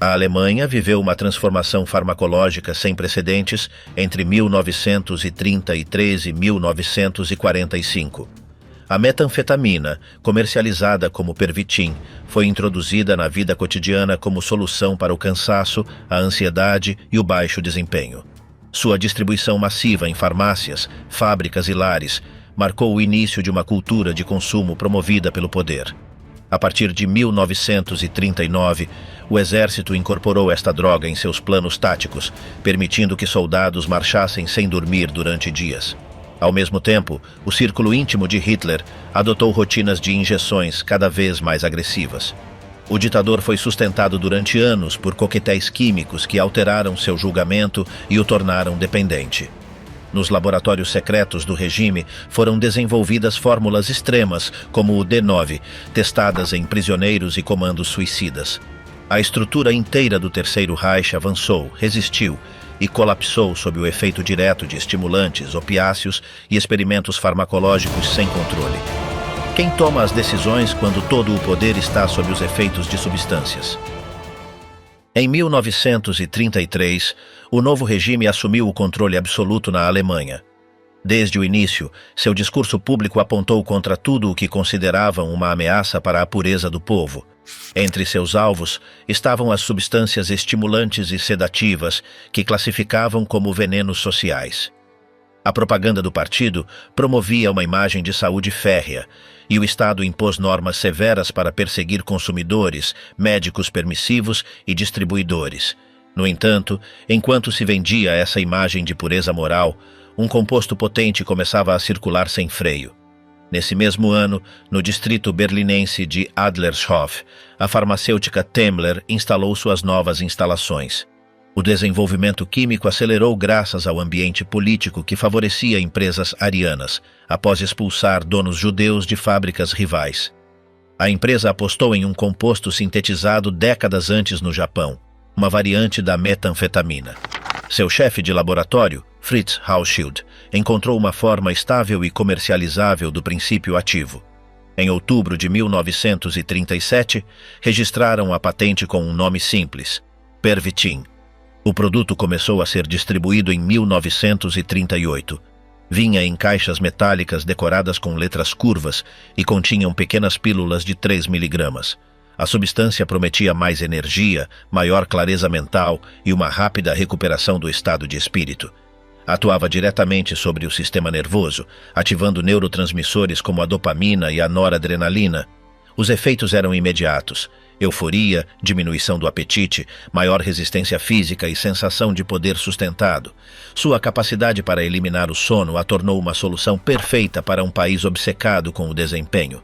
A Alemanha viveu uma transformação farmacológica sem precedentes entre 1933 e 1945. A metanfetamina, comercializada como Pervitin, foi introduzida na vida cotidiana como solução para o cansaço, a ansiedade e o baixo desempenho. Sua distribuição massiva em farmácias, fábricas e lares marcou o início de uma cultura de consumo promovida pelo poder. A partir de 1939, o exército incorporou esta droga em seus planos táticos, permitindo que soldados marchassem sem dormir durante dias. Ao mesmo tempo, o círculo íntimo de Hitler adotou rotinas de injeções cada vez mais agressivas. O ditador foi sustentado durante anos por coquetéis químicos que alteraram seu julgamento e o tornaram dependente. Nos laboratórios secretos do regime foram desenvolvidas fórmulas extremas, como o D9, testadas em prisioneiros e comandos suicidas. A estrutura inteira do Terceiro Reich avançou, resistiu e colapsou sob o efeito direto de estimulantes, opiáceos e experimentos farmacológicos sem controle. Quem toma as decisões quando todo o poder está sob os efeitos de substâncias? Em 1933, o novo regime assumiu o controle absoluto na Alemanha. Desde o início, seu discurso público apontou contra tudo o que consideravam uma ameaça para a pureza do povo. Entre seus alvos estavam as substâncias estimulantes e sedativas, que classificavam como venenos sociais. A propaganda do partido promovia uma imagem de saúde férrea, e o Estado impôs normas severas para perseguir consumidores, médicos permissivos e distribuidores. No entanto, enquanto se vendia essa imagem de pureza moral, um composto potente começava a circular sem freio. Nesse mesmo ano, no distrito berlinense de Adlershof, a farmacêutica Temmler instalou suas novas instalações. O desenvolvimento químico acelerou graças ao ambiente político que favorecia empresas arianas, após expulsar donos judeus de fábricas rivais. A empresa apostou em um composto sintetizado décadas antes no Japão, uma variante da metanfetamina. Seu chefe de laboratório, Fritz Hauschild, encontrou uma forma estável e comercializável do princípio ativo. Em outubro de 1937, registraram a patente com um nome simples, Pervitin. O produto começou a ser distribuído em 1938. Vinha em caixas metálicas decoradas com letras curvas e continham pequenas pílulas de 3 miligramas. A substância prometia mais energia, maior clareza mental e uma rápida recuperação do estado de espírito. Atuava diretamente sobre o sistema nervoso, ativando neurotransmissores como a dopamina e a noradrenalina. Os efeitos eram imediatos: euforia, diminuição do apetite, maior resistência física e sensação de poder sustentado. Sua capacidade para eliminar o sono a tornou uma solução perfeita para um país obcecado com o desempenho.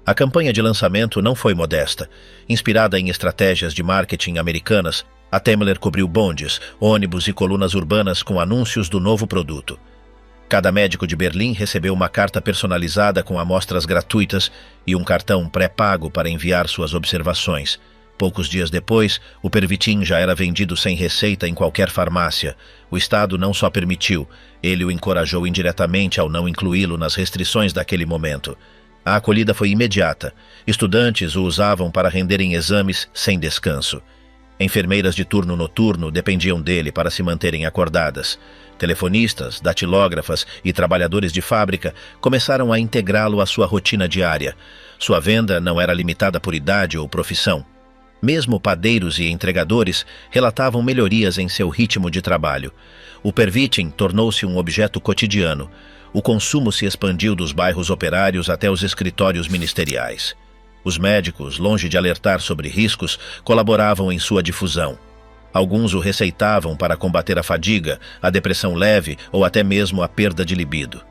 A campanha de lançamento não foi modesta. Inspirada em estratégias de marketing americanas, a Temmler cobriu bondes, ônibus e colunas urbanas com anúncios do novo produto. Cada médico de Berlim recebeu uma carta personalizada com amostras gratuitas e um cartão pré-pago para enviar suas observações. Poucos dias depois, o Pervitin já era vendido sem receita em qualquer farmácia. O Estado não só permitiu, ele o encorajou indiretamente ao não incluí-lo nas restrições daquele momento. A acolhida foi imediata. Estudantes o usavam para renderem exames sem descanso. Enfermeiras de turno noturno dependiam dele para se manterem acordadas. Telefonistas, datilógrafas e trabalhadores de fábrica começaram a integrá-lo à sua rotina diária. Sua venda não era limitada por idade ou profissão. Mesmo padeiros e entregadores relatavam melhorias em seu ritmo de trabalho. O Pervitin tornou-se um objeto cotidiano. O consumo se expandiu dos bairros operários até os escritórios ministeriais. Os médicos, longe de alertar sobre riscos, colaboravam em sua difusão. Alguns o receitavam para combater a fadiga, a depressão leve ou até mesmo a perda de libido.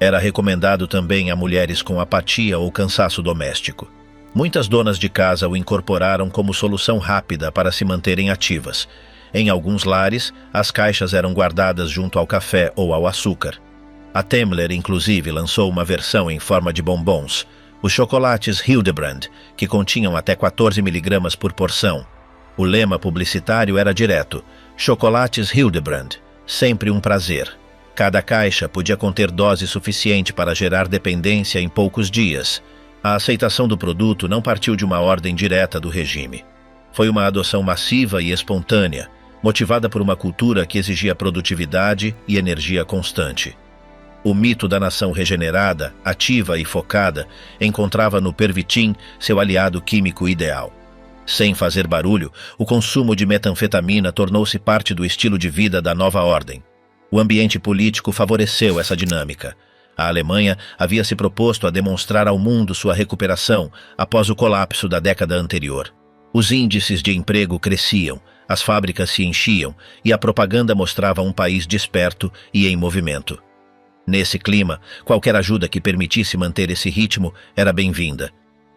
Era recomendado também a mulheres com apatia ou cansaço doméstico. Muitas donas de casa o incorporaram como solução rápida para se manterem ativas. Em alguns lares, as caixas eram guardadas junto ao café ou ao açúcar. A Temmler, inclusive, lançou uma versão em forma de bombons, os chocolates Hildebrand, que continham até 14 miligramas por porção. O lema publicitário era direto: chocolates Hildebrand, sempre um prazer. Cada caixa podia conter dose suficiente para gerar dependência em poucos dias. A aceitação do produto não partiu de uma ordem direta do regime. Foi uma adoção massiva e espontânea, motivada por uma cultura que exigia produtividade e energia constante. O mito da nação regenerada, ativa e focada, encontrava no Pervitin seu aliado químico ideal. Sem fazer barulho, o consumo de metanfetamina tornou-se parte do estilo de vida da nova ordem. O ambiente político favoreceu essa dinâmica. A Alemanha havia se proposto a demonstrar ao mundo sua recuperação após o colapso da década anterior. Os índices de emprego cresciam, as fábricas se enchiam e a propaganda mostrava um país desperto e em movimento. Nesse clima, qualquer ajuda que permitisse manter esse ritmo era bem-vinda.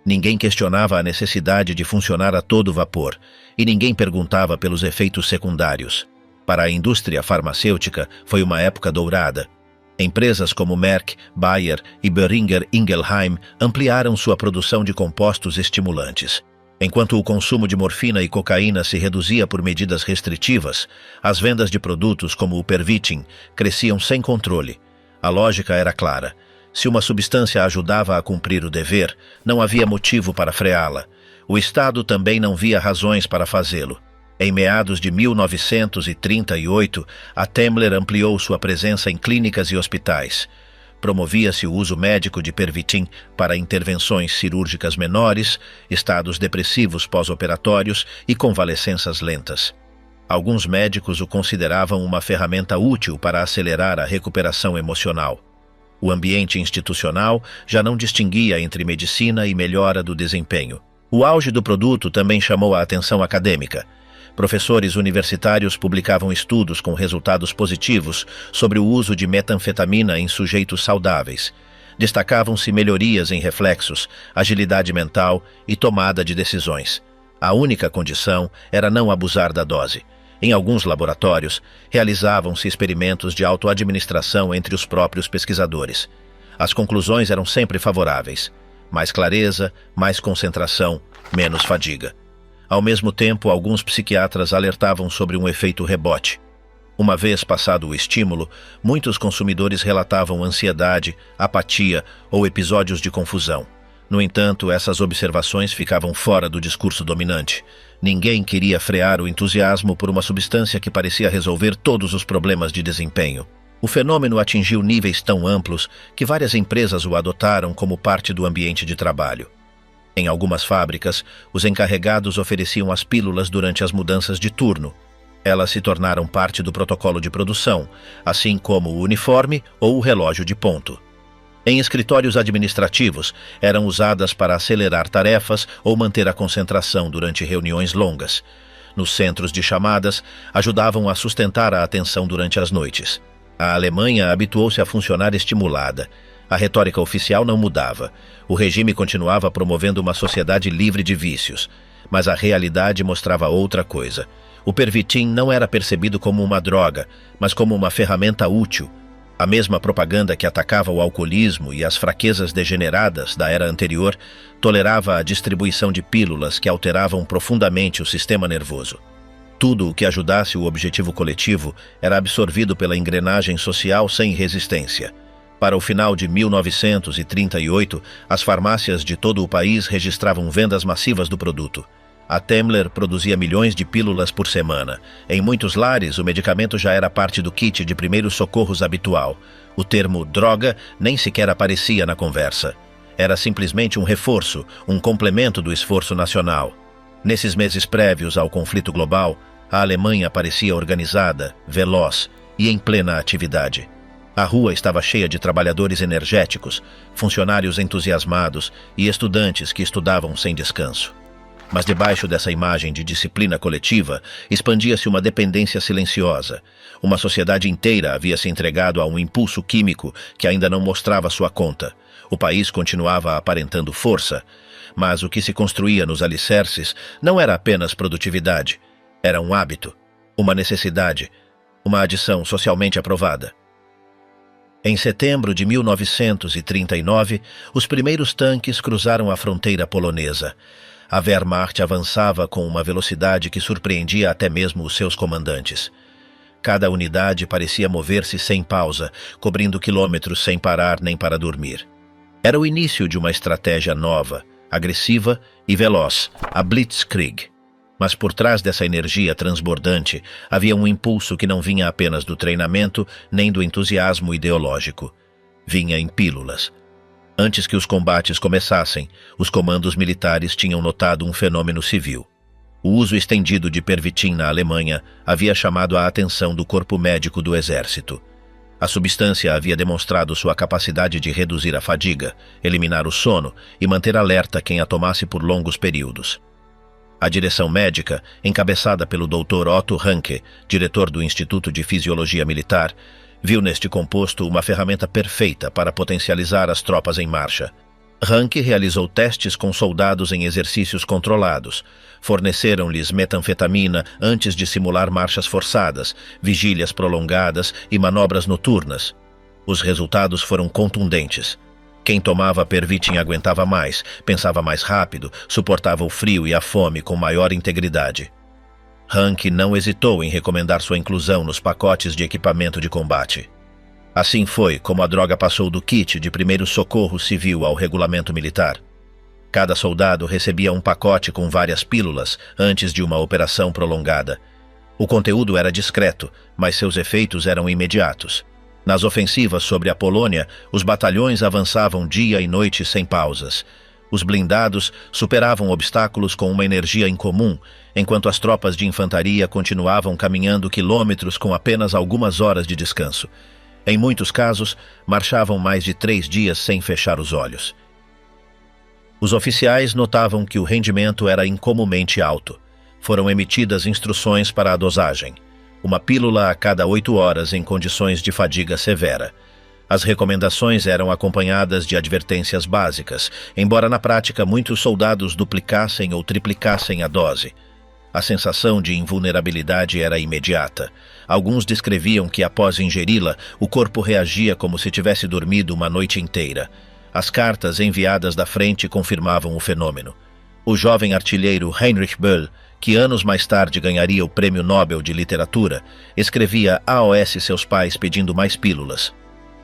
Ninguém questionava a necessidade de funcionar a todo vapor, e ninguém perguntava pelos efeitos secundários. Para a indústria farmacêutica, foi uma época dourada. Empresas como Merck, Bayer e Boehringer Ingelheim ampliaram sua produção de compostos estimulantes. Enquanto o consumo de morfina e cocaína se reduzia por medidas restritivas, as vendas de produtos como o Pervitin cresciam sem controle. A lógica era clara. Se uma substância ajudava a cumprir o dever, não havia motivo para freá-la. O Estado também não via razões para fazê-lo. Em meados de 1938, a Temmler ampliou sua presença em clínicas e hospitais. Promovia-se o uso médico de Pervitin para intervenções cirúrgicas menores, estados depressivos pós-operatórios e convalescenças lentas. Alguns médicos o consideravam uma ferramenta útil para acelerar a recuperação emocional. O ambiente institucional já não distinguia entre medicina e melhora do desempenho. O auge do produto também chamou a atenção acadêmica. Professores universitários publicavam estudos com resultados positivos sobre o uso de metanfetamina em sujeitos saudáveis. Destacavam-se melhorias em reflexos, agilidade mental e tomada de decisões. A única condição era não abusar da dose. Em alguns laboratórios, realizavam-se experimentos de autoadministração entre os próprios pesquisadores. As conclusões eram sempre favoráveis. Mais clareza, mais concentração, menos fadiga. Ao mesmo tempo, alguns psiquiatras alertavam sobre um efeito rebote. Uma vez passado o estímulo, muitos consumidores relatavam ansiedade, apatia ou episódios de confusão. No entanto, essas observações ficavam fora do discurso dominante. Ninguém queria frear o entusiasmo por uma substância que parecia resolver todos os problemas de desempenho. O fenômeno atingiu níveis tão amplos que várias empresas o adotaram como parte do ambiente de trabalho. Em algumas fábricas, os encarregados ofereciam as pílulas durante as mudanças de turno. Elas se tornaram parte do protocolo de produção, assim como o uniforme ou o relógio de ponto. Em escritórios administrativos, eram usadas para acelerar tarefas ou manter a concentração durante reuniões longas. Nos centros de chamadas, ajudavam a sustentar a atenção durante as noites. A Alemanha habituou-se a funcionar estimulada. A retórica oficial não mudava. O regime continuava promovendo uma sociedade livre de vícios. Mas a realidade mostrava outra coisa. O Pervitin não era percebido como uma droga, mas como uma ferramenta útil. A mesma propaganda que atacava o alcoolismo e as fraquezas degeneradas da era anterior tolerava a distribuição de pílulas que alteravam profundamente o sistema nervoso. Tudo o que ajudasse o objetivo coletivo era absorvido pela engrenagem social sem resistência. Para o final de 1938, as farmácias de todo o país registravam vendas massivas do produto. A Temmler produzia milhões de pílulas por semana. Em muitos lares, o medicamento já era parte do kit de primeiros socorros habitual. O termo droga nem sequer aparecia na conversa. Era simplesmente um reforço, um complemento do esforço nacional. Nesses meses prévios ao conflito global, a Alemanha parecia organizada, veloz e em plena atividade. A rua estava cheia de trabalhadores energéticos, funcionários entusiasmados e estudantes que estudavam sem descanso. Mas debaixo dessa imagem de disciplina coletiva, expandia-se uma dependência silenciosa. Uma sociedade inteira havia se entregado a um impulso químico que ainda não mostrava sua conta. O país continuava aparentando força, mas o que se construía nos alicerces não era apenas produtividade. Era um hábito, uma necessidade, uma adição socialmente aprovada. Em setembro de 1939, os primeiros tanques cruzaram a fronteira polonesa. A Wehrmacht avançava com uma velocidade que surpreendia até mesmo os seus comandantes. Cada unidade parecia mover-se sem pausa, cobrindo quilômetros sem parar nem para dormir. Era o início de uma estratégia nova, agressiva e veloz, a Blitzkrieg. Mas por trás dessa energia transbordante havia um impulso que não vinha apenas do treinamento nem do entusiasmo ideológico. Vinha em pílulas. Antes que os combates começassem, os comandos militares tinham notado um fenômeno civil. O uso estendido de Pervitin na Alemanha havia chamado a atenção do corpo médico do exército. A substância havia demonstrado sua capacidade de reduzir a fadiga, eliminar o sono e manter alerta quem a tomasse por longos períodos. A direção médica, encabeçada pelo Dr. Otto Ranke, diretor do Instituto de Fisiologia Militar, viu neste composto uma ferramenta perfeita para potencializar as tropas em marcha. Ranke realizou testes com soldados em exercícios controlados. Forneceram-lhes metanfetamina antes de simular marchas forçadas, vigílias prolongadas e manobras noturnas. Os resultados foram contundentes. Quem tomava Pervitin aguentava mais, pensava mais rápido, suportava o frio e a fome com maior integridade. Ranke não hesitou em recomendar sua inclusão nos pacotes de equipamento de combate. Assim foi como a droga passou do kit de primeiro socorro civil ao regulamento militar. Cada soldado recebia um pacote com várias pílulas antes de uma operação prolongada. O conteúdo era discreto, mas seus efeitos eram imediatos. Nas ofensivas sobre a Polônia, os batalhões avançavam dia e noite sem pausas. Os blindados superavam obstáculos com uma energia incomum, enquanto as tropas de infantaria continuavam caminhando quilômetros com apenas algumas horas de descanso. Em muitos casos, marchavam mais de 3 dias sem fechar os olhos. Os oficiais notavam que o rendimento era incomumente alto. Foram emitidas instruções para a dosagem. Uma pílula a cada 8 horas em condições de fadiga severa. As recomendações eram acompanhadas de advertências básicas, embora na prática muitos soldados duplicassem ou triplicassem a dose. A sensação de invulnerabilidade era imediata. Alguns descreviam que, após ingeri-la, o corpo reagia como se tivesse dormido uma noite inteira. As cartas enviadas da frente confirmavam o fenômeno. O jovem artilheiro Heinrich Böll, que anos mais tarde ganharia o Prêmio Nobel de Literatura, escrevia AOS seus pais pedindo mais pílulas.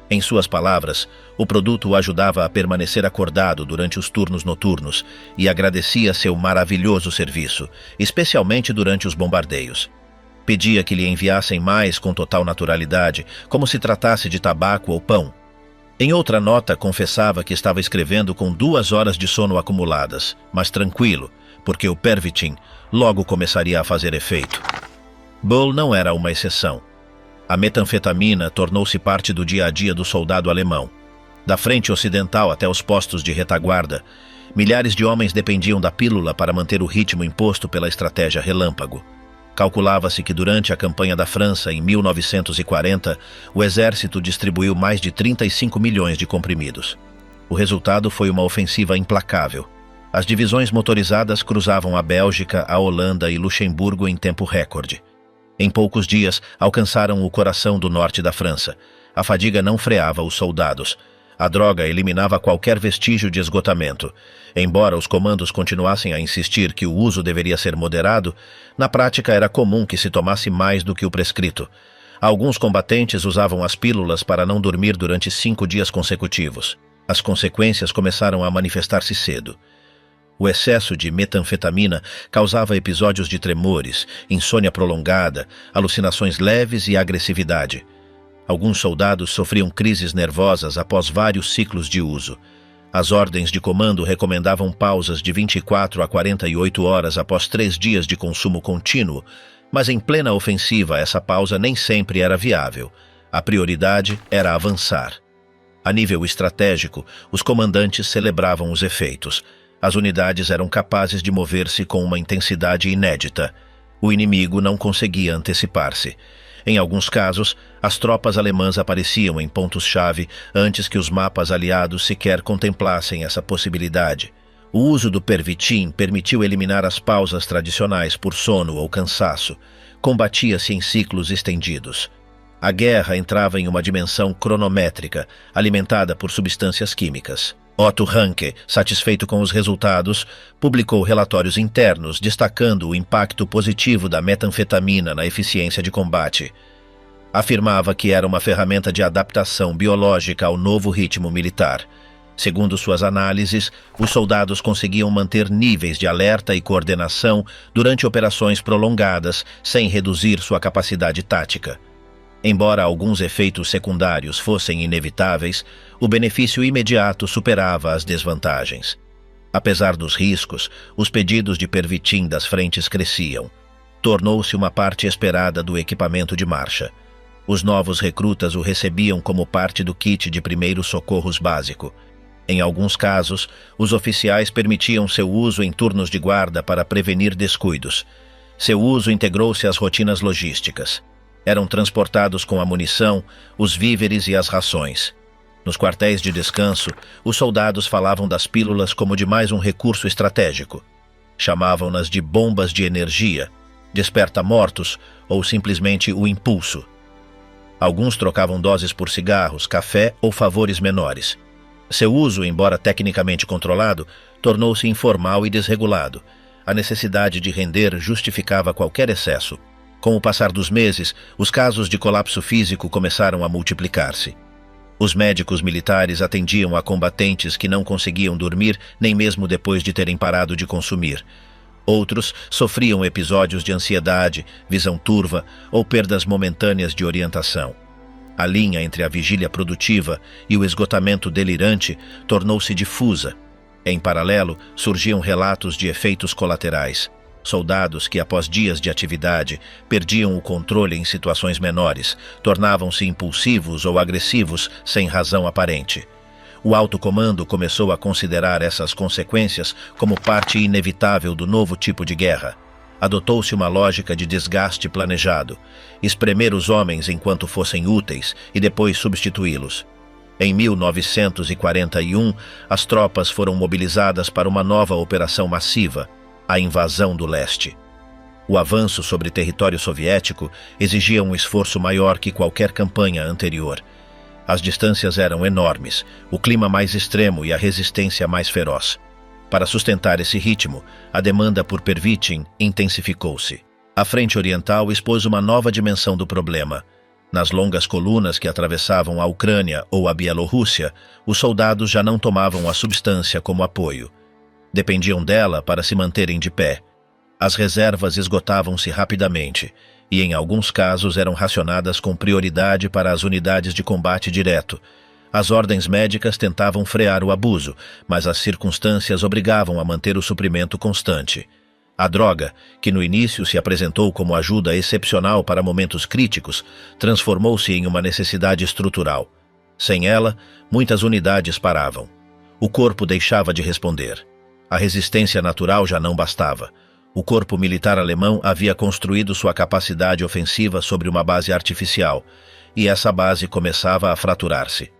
Em suas palavras, o produto o ajudava a permanecer acordado durante os turnos noturnos e agradecia seu maravilhoso serviço, especialmente durante os bombardeios. Pedia que lhe enviassem mais com total naturalidade, como se tratasse de tabaco ou pão. Em outra nota, confessava que estava escrevendo com 2 horas de sono acumuladas, mas tranquilo, porque o Pervitin logo começaria a fazer efeito. Böll não era uma exceção. A metanfetamina tornou-se parte do dia a dia do soldado alemão. Da frente ocidental até os postos de retaguarda, milhares de homens dependiam da pílula para manter o ritmo imposto pela estratégia relâmpago. Calculava-se que durante a campanha da França, em 1940, o exército distribuiu mais de 35 milhões de comprimidos. O resultado foi uma ofensiva implacável. As divisões motorizadas cruzavam a Bélgica, a Holanda e Luxemburgo em tempo recorde. Em poucos dias, alcançaram o coração do norte da França. A fadiga não freava os soldados. A droga eliminava qualquer vestígio de esgotamento. Embora os comandos continuassem a insistir que o uso deveria ser moderado, na prática era comum que se tomasse mais do que o prescrito. Alguns combatentes usavam as pílulas para não dormir durante 5 dias consecutivos. As consequências começaram a manifestar-se cedo. O excesso de metanfetamina causava episódios de tremores, insônia prolongada, alucinações leves e agressividade. Alguns soldados sofriam crises nervosas após vários ciclos de uso. As ordens de comando recomendavam pausas de 24 a 48 horas após 3 dias de consumo contínuo, mas em plena ofensiva essa pausa nem sempre era viável. A prioridade era avançar. A nível estratégico, os comandantes celebravam os efeitos. As unidades eram capazes de mover-se com uma intensidade inédita. O inimigo não conseguia antecipar-se. Em alguns casos, as tropas alemãs apareciam em pontos-chave antes que os mapas aliados sequer contemplassem essa possibilidade. O uso do Pervitin permitiu eliminar as pausas tradicionais por sono ou cansaço. Combatia-se em ciclos estendidos. A guerra entrava em uma dimensão cronométrica, alimentada por substâncias químicas. Otto Ranke, satisfeito com os resultados, publicou relatórios internos destacando o impacto positivo da metanfetamina na eficiência de combate. Afirmava que era uma ferramenta de adaptação biológica ao novo ritmo militar. Segundo suas análises, os soldados conseguiam manter níveis de alerta e coordenação durante operações prolongadas, sem reduzir sua capacidade tática. Embora alguns efeitos secundários fossem inevitáveis, o benefício imediato superava as desvantagens. Apesar dos riscos, os pedidos de Pervitin das frentes cresciam. Tornou-se uma parte esperada do equipamento de marcha. Os novos recrutas o recebiam como parte do kit de primeiros socorros básico. Em alguns casos, os oficiais permitiam seu uso em turnos de guarda para prevenir descuidos. Seu uso integrou-se às rotinas logísticas. Eram transportados com a munição, os víveres e as rações. Nos quartéis de descanso, os soldados falavam das pílulas como de mais um recurso estratégico. Chamavam-nas de bombas de energia, desperta-mortos ou simplesmente o impulso. Alguns trocavam doses por cigarros, café ou favores menores. Seu uso, embora tecnicamente controlado, tornou-se informal e desregulado. A necessidade de render justificava qualquer excesso. Com o passar dos meses, os casos de colapso físico começaram a multiplicar-se. Os médicos militares atendiam a combatentes que não conseguiam dormir nem mesmo depois de terem parado de consumir. Outros sofriam episódios de ansiedade, visão turva ou perdas momentâneas de orientação. A linha entre a vigília produtiva e o esgotamento delirante tornou-se difusa. Em paralelo, surgiam relatos de efeitos colaterais. Soldados que, após dias de atividade, perdiam o controle em situações menores, tornavam-se impulsivos ou agressivos sem razão aparente. O alto comando começou a considerar essas consequências como parte inevitável do novo tipo de guerra. Adotou-se uma lógica de desgaste planejado, espremer os homens enquanto fossem úteis e depois substituí-los. Em 1941, as tropas foram mobilizadas para uma nova operação massiva, a invasão do leste. O avanço sobre território soviético exigia um esforço maior que qualquer campanha anterior. As distâncias eram enormes, o clima mais extremo e a resistência mais feroz. Para sustentar esse ritmo, a demanda por Pervitin intensificou-se. A frente oriental expôs uma nova dimensão do problema. Nas longas colunas que atravessavam a Ucrânia ou a Bielorrússia, os soldados já não tomavam a substância como apoio. Dependiam dela para se manterem de pé. As reservas esgotavam-se rapidamente e, em alguns casos, eram racionadas com prioridade para as unidades de combate direto. As ordens médicas tentavam frear o abuso, mas as circunstâncias obrigavam a manter o suprimento constante. A droga, que no início se apresentou como ajuda excepcional para momentos críticos, transformou-se em uma necessidade estrutural. Sem ela, muitas unidades paravam. O corpo deixava de responder. A resistência natural já não bastava. O corpo militar alemão havia construído sua capacidade ofensiva sobre uma base artificial, e essa base começava a fraturar-se.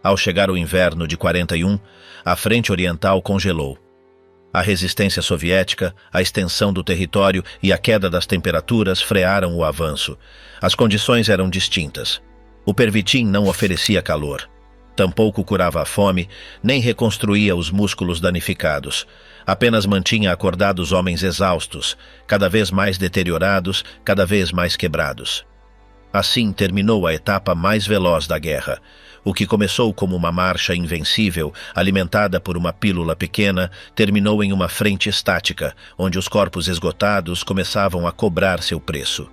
Ao chegar o inverno de 41, a frente oriental congelou. A resistência soviética, a extensão do território e a queda das temperaturas frearam o avanço. As condições eram distintas. O Pervitin não oferecia calor. Tampouco curava a fome, nem reconstruía os músculos danificados. Apenas mantinha acordados homens exaustos, cada vez mais deteriorados, cada vez mais quebrados. Assim terminou a etapa mais veloz da guerra. O que começou como uma marcha invencível, alimentada por uma pílula pequena, terminou em uma frente estática, onde os corpos esgotados começavam a cobrar seu preço.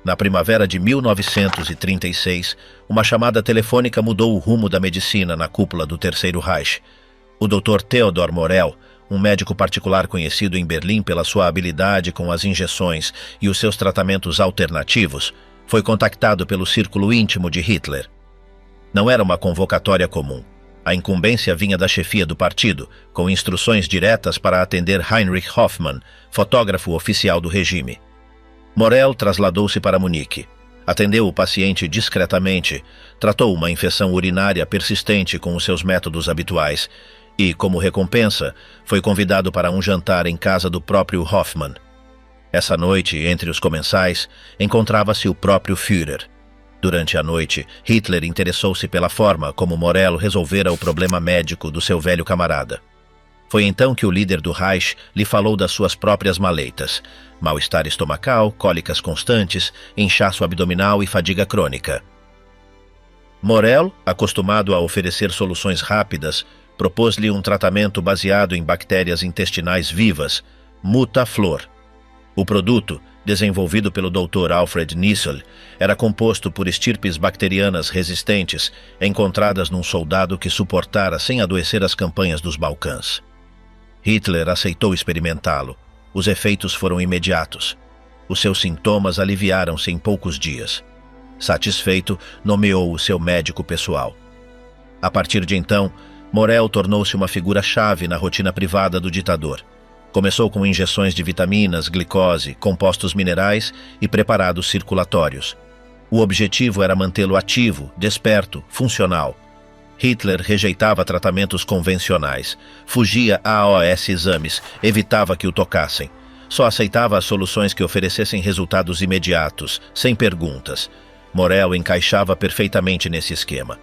Na primavera de 1936, uma chamada telefônica mudou o rumo da medicina na cúpula do Terceiro Reich. O Dr. Theodor Morell, um médico particular conhecido em Berlim pela sua habilidade com as injeções e os seus tratamentos alternativos, foi contactado pelo círculo íntimo de Hitler. Não era uma convocatória comum. A incumbência vinha da chefia do partido, com instruções diretas para atender Heinrich Hoffmann, fotógrafo oficial do regime. Morell trasladou-se para Munique. Atendeu o paciente discretamente, tratou uma infecção urinária persistente com os seus métodos habituais e, como recompensa, foi convidado para um jantar em casa do próprio Hoffmann. Essa noite, entre os comensais, encontrava-se o próprio Führer. Durante a noite, Hitler interessou-se pela forma como Morell resolvera o problema médico do seu velho camarada. Foi então que o líder do Reich lhe falou das suas próprias maleitas: mal-estar estomacal, cólicas constantes, inchaço abdominal e fadiga crônica. Morel, acostumado a oferecer soluções rápidas, propôs-lhe um tratamento baseado em bactérias intestinais vivas, Mutaflor. O produto, desenvolvido pelo Dr. Alfred Nissel, era composto por estirpes bacterianas resistentes encontradas num soldado que suportara sem adoecer as campanhas dos Balcãs. Hitler aceitou experimentá-lo. Os efeitos foram imediatos. Os seus sintomas aliviaram-se em poucos dias. Satisfeito, nomeou o seu médico pessoal. A partir de então, Morel tornou-se uma figura-chave na rotina privada do ditador. Começou com injeções de vitaminas, glicose, compostos minerais e preparados circulatórios. O objetivo era mantê-lo ativo, desperto, funcional. Hitler rejeitava tratamentos convencionais, fugia a AOS exames, evitava que o tocassem. Só aceitava as soluções que oferecessem resultados imediatos, sem perguntas. Morel encaixava perfeitamente nesse esquema.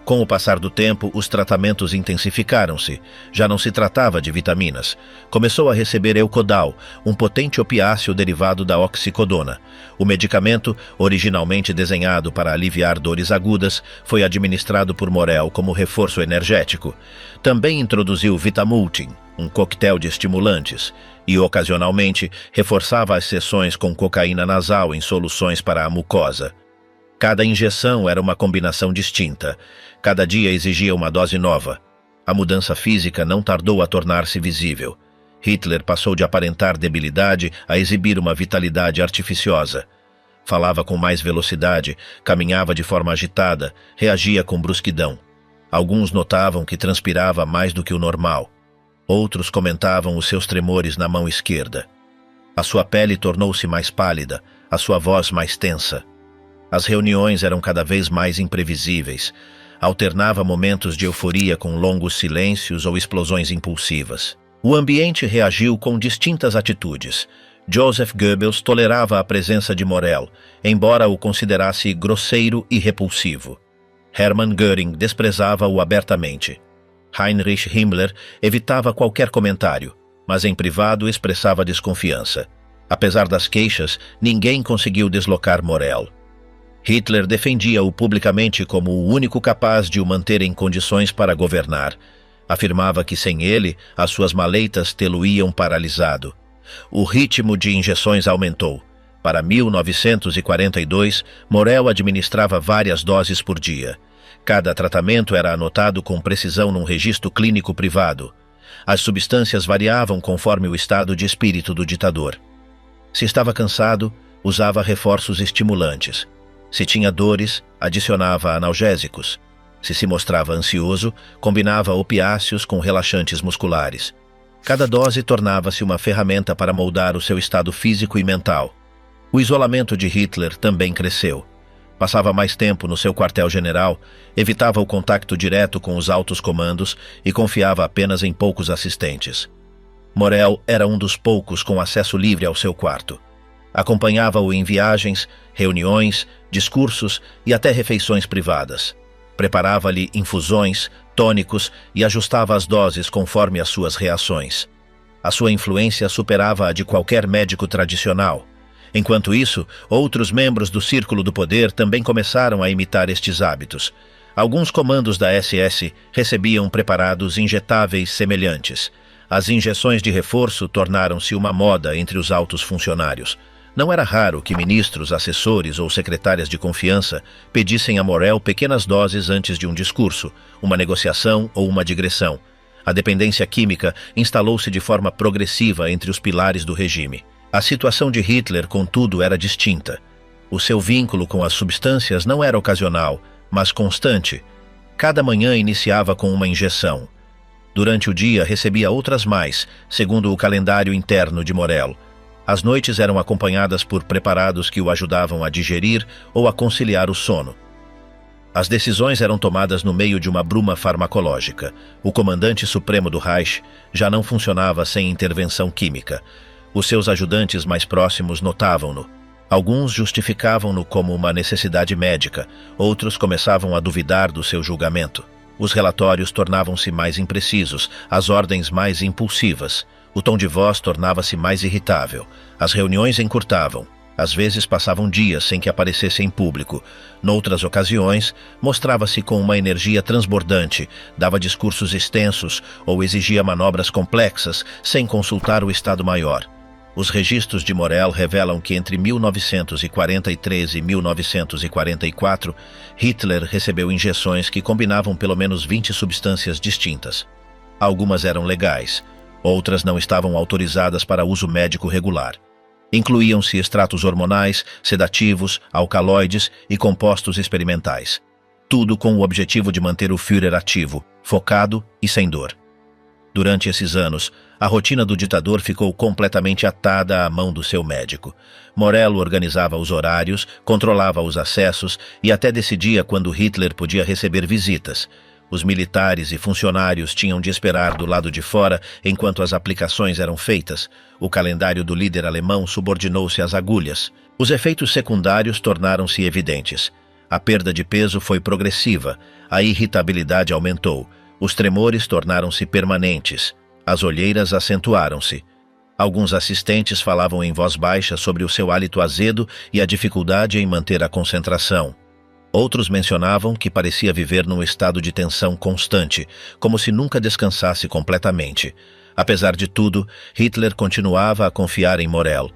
Com o passar do tempo, os tratamentos intensificaram-se. Já não se tratava de vitaminas. Começou a receber Eucodal, um potente opiáceo derivado da oxicodona. O medicamento, originalmente desenhado para aliviar dores agudas, foi administrado por Morel como reforço energético. Também introduziu Vitamultin, um coquetel de estimulantes, e ocasionalmente reforçava as sessões com cocaína nasal em soluções para a mucosa. Cada injeção era uma combinação distinta. Cada dia exigia uma dose nova. A mudança física não tardou a tornar-se visível. Hitler passou de aparentar debilidade a exibir uma vitalidade artificiosa. Falava com mais velocidade, caminhava de forma agitada, reagia com brusquidão. Alguns notavam que transpirava mais do que o normal. Outros comentavam os seus tremores na mão esquerda. A sua pele tornou-se mais pálida, a sua voz mais tensa. As reuniões eram cada vez mais imprevisíveis. Alternava momentos de euforia com longos silêncios ou explosões impulsivas. O ambiente reagiu com distintas atitudes. Joseph Goebbels tolerava a presença de Morel, embora o considerasse grosseiro e repulsivo. Hermann Göring desprezava-o abertamente. Heinrich Himmler evitava qualquer comentário, mas em privado expressava desconfiança. Apesar das queixas, ninguém conseguiu deslocar Morel. Hitler defendia-o publicamente como o único capaz de o manter em condições para governar. Afirmava que sem ele, as suas maleitas tê-lo-iam paralisado. O ritmo de injeções aumentou. Para 1942, Morel administrava várias doses por dia. Cada tratamento era anotado com precisão num registro clínico privado. As substâncias variavam conforme o estado de espírito do ditador. Se estava cansado, usava reforços estimulantes. Se tinha dores, adicionava analgésicos. Se mostrava ansioso, combinava opiáceos com relaxantes musculares. Cada dose tornava-se uma ferramenta para moldar o seu estado físico e mental. O isolamento de Hitler também cresceu. Passava mais tempo no seu quartel-general, evitava o contato direto com os altos comandos e confiava apenas em poucos assistentes. Morel era um dos poucos com acesso livre ao seu quarto. Acompanhava-o em viagens, reuniões, discursos e até refeições privadas. Preparava-lhe infusões, tônicos e ajustava as doses conforme as suas reações. A sua influência superava a de qualquer médico tradicional. Enquanto isso, outros membros do círculo do poder também começaram a imitar estes hábitos. Alguns comandos da SS recebiam preparados injetáveis semelhantes. As injeções de reforço tornaram-se uma moda entre os altos funcionários. Não era raro que ministros, assessores ou secretárias de confiança pedissem a Morel pequenas doses antes de um discurso, uma negociação ou uma digressão. A dependência química instalou-se de forma progressiva entre os pilares do regime. A situação de Hitler, contudo, era distinta. O seu vínculo com as substâncias não era ocasional, mas constante. Cada manhã iniciava com uma injeção. Durante o dia recebia outras mais, segundo o calendário interno de Morel. As noites eram acompanhadas por preparados que o ajudavam a digerir ou a conciliar o sono. As decisões eram tomadas no meio de uma bruma farmacológica. O comandante supremo do Reich já não funcionava sem intervenção química. Os seus ajudantes mais próximos notavam-no. Alguns justificavam-no como uma necessidade médica, outros começavam a duvidar do seu julgamento. Os relatórios tornavam-se mais imprecisos, as ordens mais impulsivas. O tom de voz tornava-se mais irritável. As reuniões encurtavam. Às vezes passavam dias sem que aparecesse em público. Noutras ocasiões, mostrava-se com uma energia transbordante, dava discursos extensos ou exigia manobras complexas sem consultar o Estado-Maior. Os registros de Morel revelam que entre 1943 e 1944, Hitler recebeu injeções que combinavam pelo menos 20 substâncias distintas. Algumas eram legais, outras não estavam autorizadas para uso médico regular. Incluíam-se extratos hormonais, sedativos, alcaloides e compostos experimentais. Tudo com o objetivo de manter o Führer ativo, focado e sem dor. Durante esses anos, a rotina do ditador ficou completamente atada à mão do seu médico. Morel organizava os horários, controlava os acessos e até decidia quando Hitler podia receber visitas. Os militares e funcionários tinham de esperar do lado de fora enquanto as aplicações eram feitas. O calendário do líder alemão subordinou-se às agulhas. Os efeitos secundários tornaram-se evidentes. A perda de peso foi progressiva, a irritabilidade aumentou, os tremores tornaram-se permanentes, as olheiras acentuaram-se. Alguns assistentes falavam em voz baixa sobre o seu hálito azedo e a dificuldade em manter a concentração. Outros mencionavam que parecia viver num estado de tensão constante, como se nunca descansasse completamente. Apesar de tudo, Hitler continuava a confiar em Morel.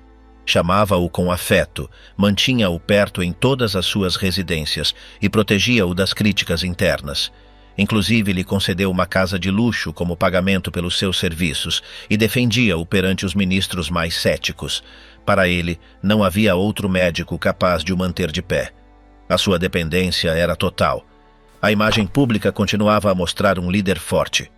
Chamava-o com afeto, mantinha-o perto em todas as suas residências e protegia-o das críticas internas. Inclusive, lhe concedeu uma casa de luxo como pagamento pelos seus serviços e defendia-o perante os ministros mais céticos. Para ele, não havia outro médico capaz de o manter de pé. A sua dependência era total. A imagem pública continuava a mostrar um líder forte.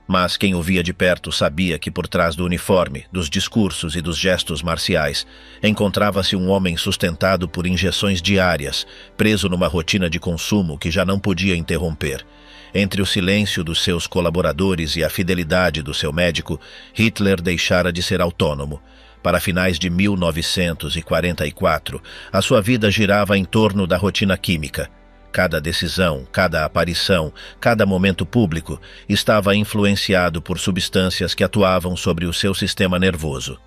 Mas quem o via de perto sabia que por trás do uniforme, dos discursos e dos gestos marciais, encontrava-se um homem sustentado por injeções diárias, preso numa rotina de consumo que já não podia interromper. Entre o silêncio dos seus colaboradores e a fidelidade do seu médico, Hitler deixara de ser autônomo. Para finais de 1944, a sua vida girava em torno da rotina química. Cada decisão, cada aparição, cada momento público estava influenciado por substâncias que atuavam sobre o seu sistema nervoso.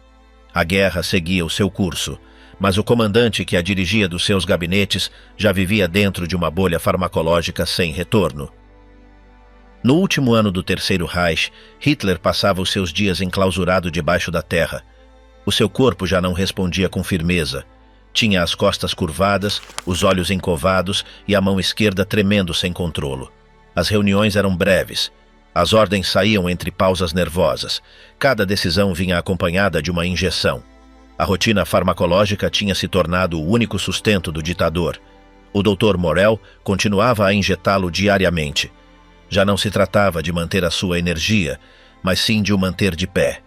A guerra seguia o seu curso, mas o comandante que a dirigia dos seus gabinetes já vivia dentro de uma bolha farmacológica sem retorno. No último ano do Terceiro Reich, Hitler passava os seus dias enclausurado debaixo da terra. O seu corpo já não respondia com firmeza. Tinha as costas curvadas, os olhos encovados e a mão esquerda tremendo sem controlo. As reuniões eram breves. As ordens saíam entre pausas nervosas. Cada decisão vinha acompanhada de uma injeção. A rotina farmacológica tinha se tornado o único sustento do ditador. O Dr. Morel continuava a injetá-lo diariamente. Já não se tratava de manter a sua energia, mas sim de o manter de pé.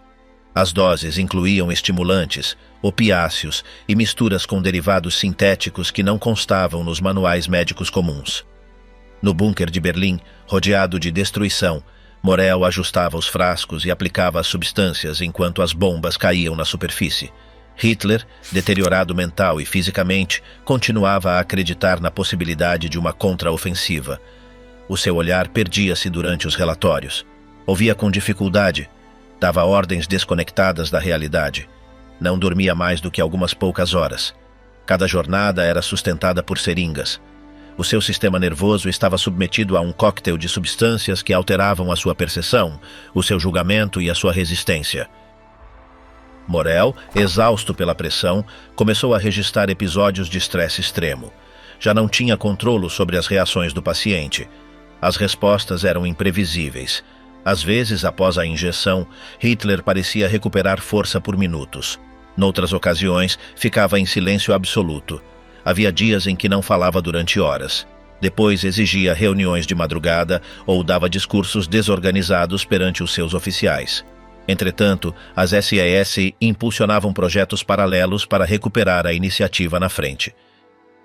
As doses incluíam estimulantes, opiáceos e misturas com derivados sintéticos que não constavam nos manuais médicos comuns. No bunker de Berlim, rodeado de destruição, Morel ajustava os frascos e aplicava as substâncias enquanto as bombas caíam na superfície. Hitler, deteriorado mental e fisicamente, continuava a acreditar na possibilidade de uma contraofensiva. O seu olhar perdia-se durante os relatórios. Ouvia com dificuldade. Dava ordens desconectadas da realidade. Não dormia mais do que algumas poucas horas. Cada jornada era sustentada por seringas. O seu sistema nervoso estava submetido a um coquetel de substâncias que alteravam a sua percepção, o seu julgamento e a sua resistência. Morel, exausto pela pressão, começou a registrar episódios de estresse extremo. Já não tinha controle sobre as reações do paciente. As respostas eram imprevisíveis. Às vezes, após a injeção, Hitler parecia recuperar força por minutos. Noutras ocasiões, ficava em silêncio absoluto. Havia dias em que não falava durante horas. Depois exigia reuniões de madrugada ou dava discursos desorganizados perante os seus oficiais. Entretanto, as SAS impulsionavam projetos paralelos para recuperar a iniciativa na frente.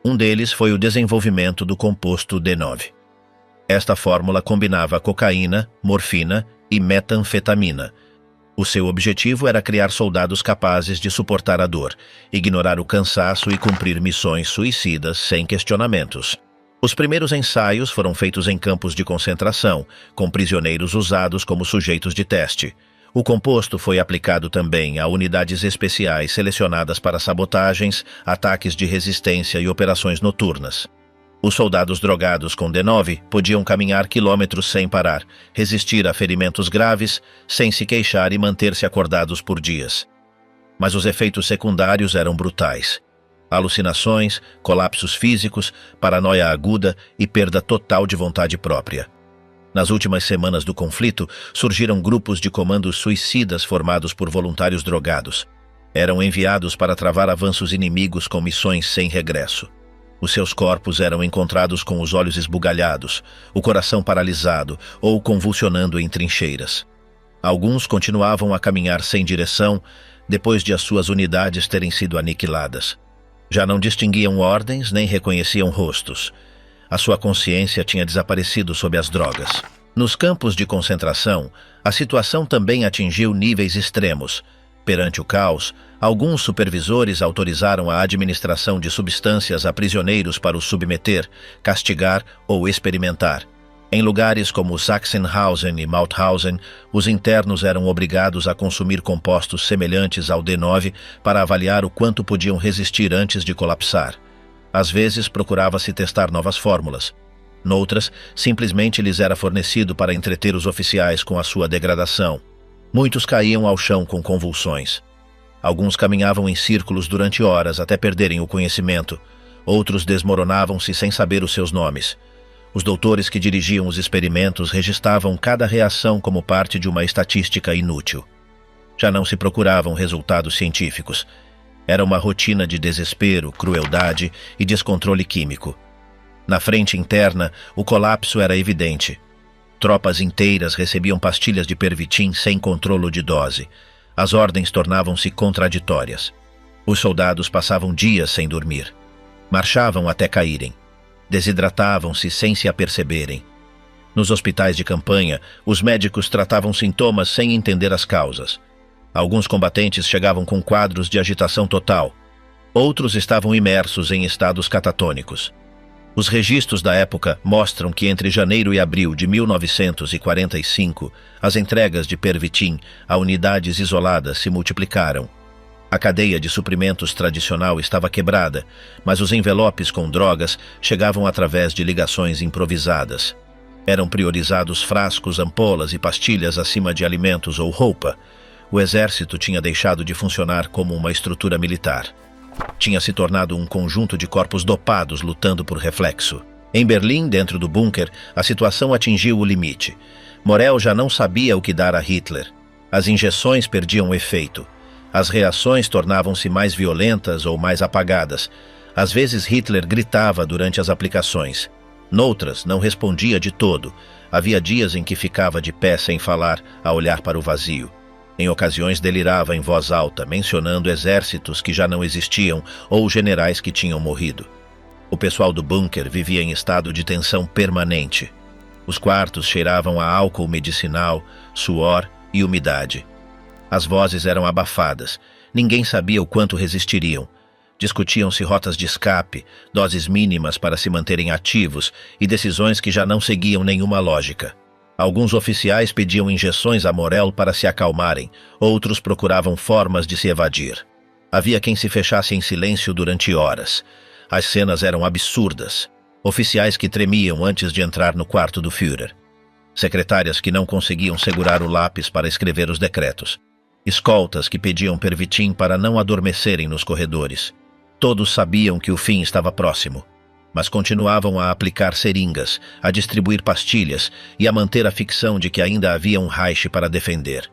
Um deles foi o desenvolvimento do composto D9. Esta fórmula combinava cocaína, morfina e metanfetamina. O seu objetivo era criar soldados capazes de suportar a dor, ignorar o cansaço e cumprir missões suicidas sem questionamentos. Os primeiros ensaios foram feitos em campos de concentração, com prisioneiros usados como sujeitos de teste. O composto foi aplicado também a unidades especiais selecionadas para sabotagens, ataques de resistência e operações noturnas. Os soldados drogados com D9 podiam caminhar quilômetros sem parar, resistir a ferimentos graves, sem se queixar e manter-se acordados por dias. Mas os efeitos secundários eram brutais. Alucinações, colapsos físicos, paranoia aguda e perda total de vontade própria. Nas últimas semanas do conflito, surgiram grupos de comandos suicidas formados por voluntários drogados. Eram enviados para travar avanços inimigos com missões sem regresso. Os seus corpos eram encontrados com os olhos esbugalhados, o coração paralisado ou convulsionando em trincheiras. Alguns continuavam a caminhar sem direção depois de as suas unidades terem sido aniquiladas. Já não distinguiam ordens nem reconheciam rostos. A sua consciência tinha desaparecido sob as drogas. Nos campos de concentração, a situação também atingiu níveis extremos. Perante o caos, alguns supervisores autorizaram a administração de substâncias a prisioneiros para os submeter, castigar ou experimentar. Em lugares como Sachsenhausen e Mauthausen, os internos eram obrigados a consumir compostos semelhantes ao D9 para avaliar o quanto podiam resistir antes de colapsar. Às vezes procurava-se testar novas fórmulas. Noutras, simplesmente lhes era fornecido para entreter os oficiais com a sua degradação. Muitos caíam ao chão com convulsões. Alguns caminhavam em círculos durante horas até perderem o conhecimento. Outros desmoronavam-se sem saber os seus nomes. Os doutores que dirigiam os experimentos registravam cada reação como parte de uma estatística inútil. Já não se procuravam resultados científicos. Era uma rotina de desespero, crueldade e descontrole químico. Na frente interna, o colapso era evidente. Tropas inteiras recebiam pastilhas de Pervitin sem controlo de dose. As ordens tornavam-se contraditórias. Os soldados passavam dias sem dormir. Marchavam até caírem. Desidratavam-se sem se aperceberem. Nos hospitais de campanha, os médicos tratavam sintomas sem entender as causas. Alguns combatentes chegavam com quadros de agitação total. Outros estavam imersos em estados catatônicos. Os registros da época mostram que entre janeiro e abril de 1945, as entregas de Pervitin a unidades isoladas se multiplicaram. A cadeia de suprimentos tradicional estava quebrada, mas os envelopes com drogas chegavam através de ligações improvisadas. Eram priorizados frascos, ampolas e pastilhas acima de alimentos ou roupa. O exército tinha deixado de funcionar como uma estrutura militar. Tinha se tornado um conjunto de corpos dopados lutando por reflexo. Em Berlim, dentro do bunker, a situação atingiu o limite. Morel já não sabia o que dar a Hitler. As injeções perdiam efeito. As reações tornavam-se mais violentas ou mais apagadas. Às vezes Hitler gritava durante as aplicações. Noutras, não respondia de todo. Havia dias em que ficava de pé sem falar, a olhar para o vazio. Em ocasiões delirava em voz alta, mencionando exércitos que já não existiam ou generais que tinham morrido. O pessoal do bunker vivia em estado de tensão permanente. Os quartos cheiravam a álcool medicinal, suor e umidade. As vozes eram abafadas. Ninguém sabia o quanto resistiriam. Discutiam-se rotas de escape, doses mínimas para se manterem ativos e decisões que já não seguiam nenhuma lógica. Alguns oficiais pediam injeções a Morel para se acalmarem, outros procuravam formas de se evadir. Havia quem se fechasse em silêncio durante horas. As cenas eram absurdas. Oficiais que tremiam antes de entrar no quarto do Führer. Secretárias que não conseguiam segurar o lápis para escrever os decretos. Escoltas que pediam Pervitin para não adormecerem nos corredores. Todos sabiam que o fim estava próximo, mas continuavam a aplicar seringas, a distribuir pastilhas e a manter a ficção de que ainda havia um Reich para defender.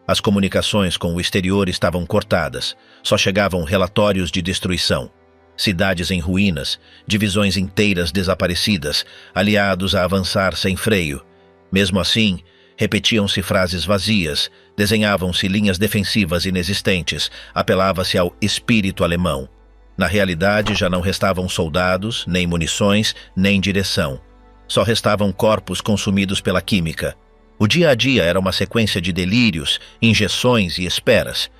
As comunicações com o exterior estavam cortadas, só chegavam relatórios de destruição. Cidades em ruínas, divisões inteiras desaparecidas, aliados a avançar sem freio. Mesmo assim, repetiam-se frases vazias, desenhavam-se linhas defensivas inexistentes, apelava-se ao espírito alemão. Na realidade, já não restavam soldados, nem munições, nem direção. Só restavam corpos consumidos pela química. O dia a dia era uma sequência de delírios, injeções e esperas.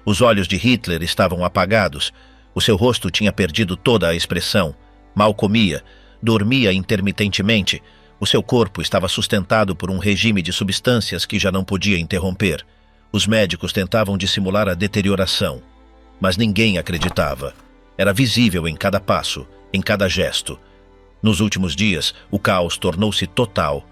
Os olhos de Hitler estavam apagados. O seu rosto tinha perdido toda a expressão. Mal comia, dormia intermitentemente. O seu corpo estava sustentado por um regime de substâncias que já não podia interromper. Os médicos tentavam dissimular a deterioração, mas ninguém acreditava. Era visível em cada passo, em cada gesto. Nos últimos dias, o caos tornou-se total.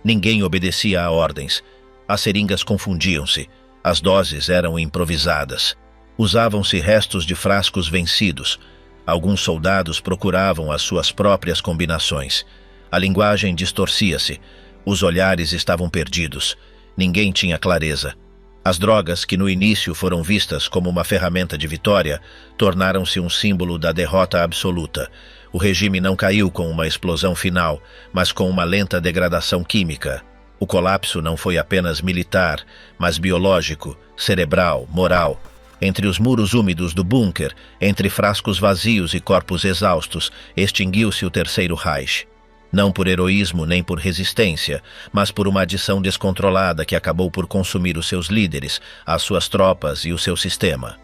Ninguém obedecia a ordens. As seringas confundiam-se. As doses eram improvisadas. Usavam-se restos de frascos vencidos. Alguns soldados procuravam as suas próprias combinações. A linguagem distorcia-se. Os olhares estavam perdidos. Ninguém tinha clareza. As drogas, que no início foram vistas como uma ferramenta de vitória, tornaram-se um símbolo da derrota absoluta. O regime não caiu com uma explosão final, mas com uma lenta degradação química. O colapso não foi apenas militar, mas biológico, cerebral, moral. Entre os muros úmidos do bunker, entre frascos vazios e corpos exaustos, extinguiu-se o Terceiro Reich. Não por heroísmo nem por resistência, mas por uma adição descontrolada que acabou por consumir os seus líderes, as suas tropas e o seu sistema.